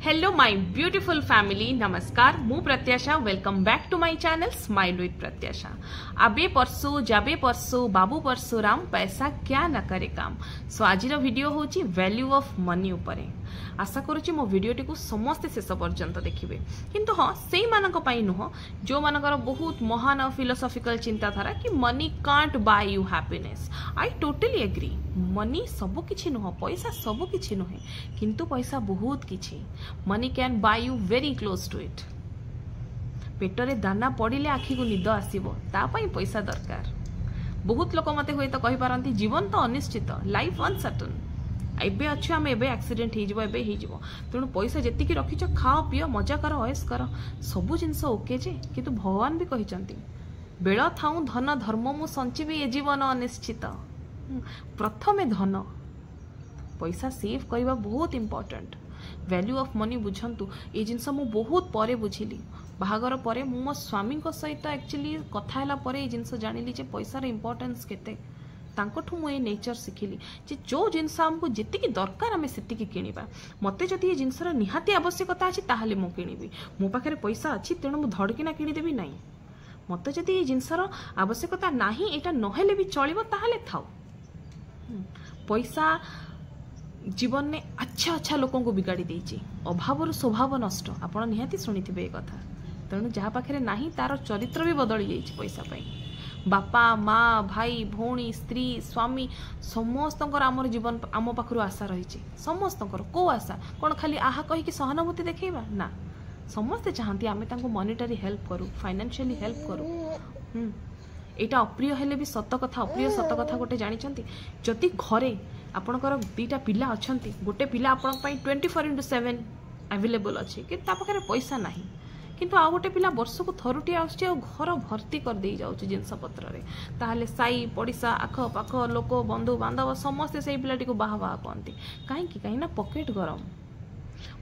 Hello my beautiful family, नमस्कार। मु Pratyasha, welcome back to my channel smile with Pratyasha. आबे परसु जाबे परसु बाबू परशुराम, पैसा क्या न करे काम। सो आज वीडियो होची वैल्यू ऑफ मनी उपरे। आशा करुच्ची मो वीडियोटी को समस्ते शेष पर्यंत देखिए, किंतु हाँ से नुह जो मानकर बहुत महान फिलोसॉफिकल चिंताधारा कि money can't buy you happiness. I totally agree. Money सबु किछि नुह, पैसा सबु किछि नुहे, किंतु पैसा बहुत किछि। Money can buy you very close to it. पेटरे दाना पड़िले आखि को निद आसीबो, ता पई पैसा दरकार। बहुत लोक मते होय तो कहि पारंती जीवन तो अनिश्चित, लाइफ अनसर्टन। एबे अच्छे आम एबे एक्सीडेंट हो एबे हो, तेणु पैसा जेतिकी रखिच खाओ पिओ मजा कर ऐश कर, सबु जिनस ओके जे। किंतु भगवान भी कहिसंती बेल थाऊ धन धर्म मु संचिबी ए जीवन अनिश्चित। प्रथमे धन पैसा सेव करवा बहुत इंपोर्टेंट। वैल्यू ऑफ मनी बुझंतु। ये जिनस मु बहुत परे बुझिली, बाहागर परे मो स्वामी सहित एक्चुअली कथा हैला परे ये जिनस जानिली जे पैसार इंपोर्टेंस केते। तांकोठु मु ए नेचर शिखिली जे जो जिनस हमको जेतिकी दरकार आमे सेतिकी किनिबा। मते जदि ये जिनसर निहाती आवश्यकता अछि ताहाले मु किनिबी। मो पाखरे पैसा अछि तेणु मु धड़किना किनि देबी नाही। मते जदि ये जिनसर आवश्यकता नाही, एटा नहेले भी चलिबो, ताहाले थाउ। पैसा जीवन में अच्छा अच्छा लोकों को बिगाड़ी देइछि। अभावर स्वभाव नष्ट, आपण निहाती सुनिथिबे ए कथा। तेणु जहा पाखरे नाही तार चरित्र भी बदली जाइछि पैसा पई। बापा माँ भाई भौणी स्त्री स्वामी समस्तंकर आमर जीवन आम पाखरु आशा रही। समस्तंकर को आशा कौन खाली आहा कहीकि सहानुभूति देखैबा ना। समस्ते चाहती आमे तांको मॉनिटरी हेल्प करू, फाइनेंशियली हेल्प करू। एटा अप्रिय हेले भी सत कथा। अप्रिय सत कथा गोटे जानिछंती, जदि घरे आपणकर दीटा पिला अछंती, गोटे पिला आपण पई 24/7 अवेलेबल अछि कि ता पाखरे पैसा नाही, किंतु आ गोटे पिला वर्ष को थरुटी आउछि और घर भर्ती कर दे जाउछि जिनस पत्र रे, ताहले साई पड़िसा आख पाख लोक बंधु बांधव समस्ते सेई पिलाटी को बाहा बाहा कहंती। काहे ना पॉकेट गरम।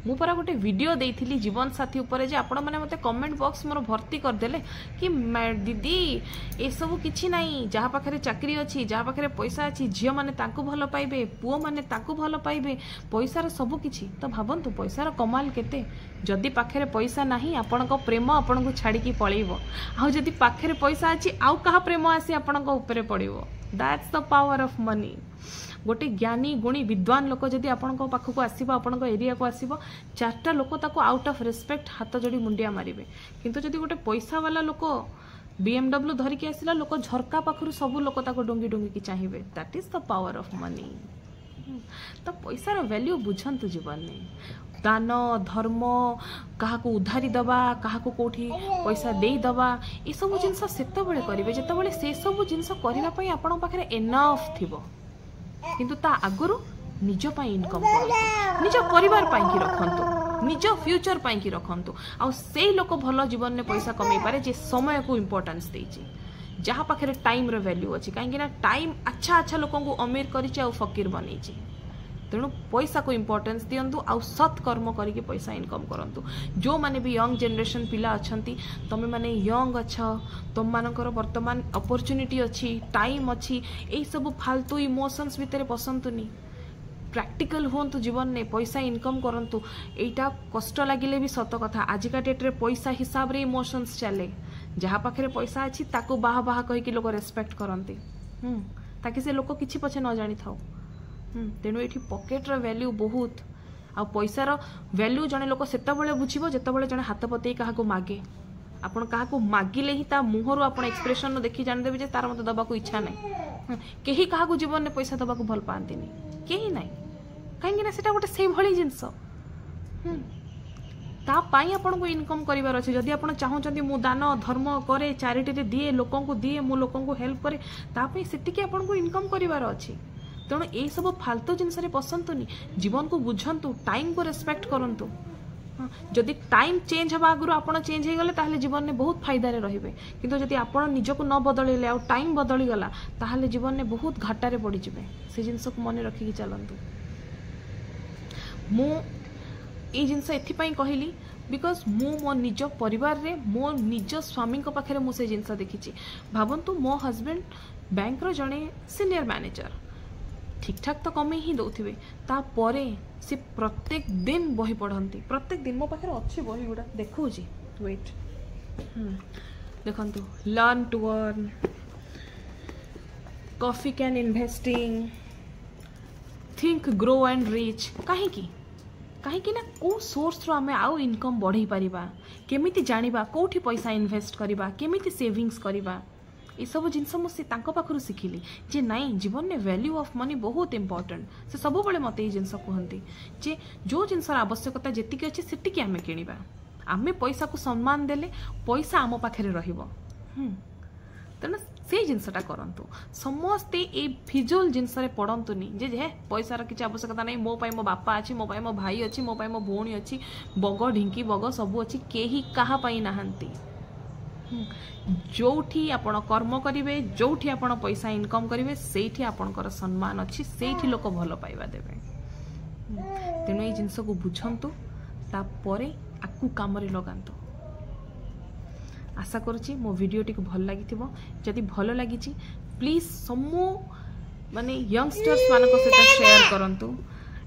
मु परा गोटे वीडियो देइथिली जीवन साथी ऊपर जे आपण माने मते कमेंट बॉक्स मोर भर्ती कर देले कि दीदी ए सब किछि नाही, जहा पाखरे चाकरी अछि, जहा पाखरे पैसा अछि, झियो माने तांको भलो पाइबे, पुओ माने तांको भलो पाइबे, पैसार सब किछि। तो भाबंतु पैसार कमाल केते। जदि पाखरे पैसा नाही, आपणको प्रेम आपणको छाडी की पळेइबो। आ जदि पाखरे पैसा अछि, आउ कहा प्रेम आसी आपणको ऊपर पड़िबो। That's the power of money. गोटे ज्ञानी गुणी विद्वान लोक जदि आपणको पाखको आसीबो, आपणको एरिया को आसीबो, चारटा लोक ताको आउट ऑफ रिस्पेक्ट हाथ जोड़ी मुंडिया मारिबे। किंतु जदि गोटे पैसा वाला लोक BMW धरिकी आसिला, लोक झरका पाखरु सब लोक ताको डोंगी डोंगी की चाहिए। That is the power of money. तो पैसार वैल्यू बुझंतु जीवन में। दान धर्म क्या उधारी दबा, क्या कौटी पैसा दे दबा, ये सब जिनस सेतबेले करिवे जेतबेले से सब जिनस करबा पई आपन पाखरे एनफ थिबो। किंतु ता आगुरु निज पाई इनकम करंतु, निज परिवार पाई की रखंतु, निज फ्यूचर पाई की रखंतु। आ सेई लोक भलो जीवन में पैसा कमाई पारे जे समय को इंपोर्टेंस देइछि, जहाँ पाखरे टाइम रो वैल्यू अछि। काहेकि ना टाइम अच्छा अच्छा लोकन को अमीर करिछि आ फकीर बनैछि। तेणु पैसा को इंपोर्टेंस दियंतु, आ सत् कर्म करके पैसा इनकम करंतु। जो माने भी यंग जनरेशन पिला अछंती, तमे माने यंग अछ, तुम मानकर वर्तमान अपॉर्चुनिटी अछि, टाइम अछि, ए सब फालतू इमोशंस भितर पसंतुनी। प्रैक्टिकल होंतु जीवन में, पैसा इनकम करंतु। एटा कष्ट लागिले भी सत कथा। आजिका डेट रे पैसा हिसाब रे इमोशंस चले। जहाँ पाखरे पैसा अछि ताको बाहा बाहा कहि कि लोक रेस्पेक्ट करंती, ताकि से लोक किछि पछे न जानि थाउ। तेणु ये पॉकेट रो वैल्यू बहुत। आ पैसार वैल्यू जने लोक सेतबेले बुझिबो जेतबेले जने हाथ पतेई काहा को मागे। आपण काहा को मागिले ही ता मुहरु आपण एक्सप्रेशन देखि जान देबे जे तार मते दबा को इच्छा नै। केही काहा को जीवन में पैसा दबा को भल पांतिनी, केही नै। काहेकि ना सेटा गोटे सेही भली जिंस। ता पाई आपण को इनकम करिवार अछि। जदि आपण चाहउचंती मु दान धर्म करे, चैरिटी रे दिए, लोकन को दिए, मु लोकन को हेल्प करे, ता पई सेतिके आपण को इनकम करिवार अछि। तेणु ये सब फालतू जिनस पसंतुनी। जीवन को बुझंतु, टाइम को रेस्पेक्ट करंतु। जदि टाइम चेंज हवा आगु आपण चेंज हो गले ताहले जीवन में बहुत फायदा रे रहिबे। किंतु जदि आपण निजको न बदलिले आ टाइम बदली गला ताहले जीवन में बहुत घाटा रे पड़ी जिवे। से जिनस को मन रखी चलंतु। मु ए जिनस एथि पई कहली बिकॉज मो निज परिवार रे मो निज स्वामी को पाखरे मु से जिनस देखिछि। भाबंतु मो हस्बैंड बैंक रो जणे सीनियर मैनेजर, ठीक ठाक तो कमे ही दौथिबे तापरे से प्रत्येक दिन बही पढ़ती प्रत्येक दिन मो पाखे अच्छी बही गुड़ा देखो वेट देखंतु learn to earn coffee can investing think grow and rich कहीं ना को सोर्स रो आमे आउ इनकम बढ़ई परिबा केमिति जानिबा कोठी पैसा इन्वेस्ट करिबा केमिति सेविंग्स करिबा ये सब जिनस मुझे पाखु शिखिली जे नाई जीवन में वैल्यू ऑफ मनी बहुत इंपोर्टेंट से सब बड़े मत ये जिनस कहते जे जो जिनस आवश्यकता जी अच्छे से आम किणवा आम पैसा को सम्मान देले पैसा आम पाखे रहिबो तेणु से जिनसटा करंतु समस्ते ए फिजुल जिनस पड़तुनि जे पैसार किसी आवश्यकता नहीं मो पाई मो बापा अच्छी मो पाई मो भाई अच्छी मो पाई मो भौणी अच्छी बग ढिंकी बग सबू अच्छी केही काहा पाई नाहंती जोठी आपण कर्म करिवे जोठी आपण पैसा इनकम करिवे सेठी आपणकर सम्मान अच्छी सेठी लोक भल पाइबा देबे तेणु ये जिनस को बुझंतु तापरे आकु काम रे लगांतु आशा करुच्ची मो वीडियोटी को भल लगी जदि भल लगी प्लीज समू माने यंगस्टर्स मानक सहित शेयर करंतु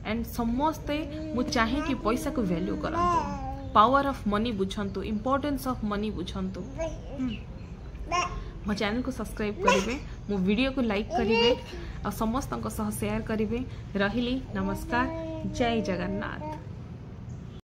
एंड समस्ते मु चाहे कि पैसा को वैल्यू करंतु पावर ऑफ मनी बुझंतु इंपोर्टेंस ऑफ मनी बुझंतु मो चैनल को सब्सक्राइब करेंगे मो वीडियो को लाइक करेंगे और समस्त शेयर करेंगे रहिली नमस्कार जय जगन्नाथ।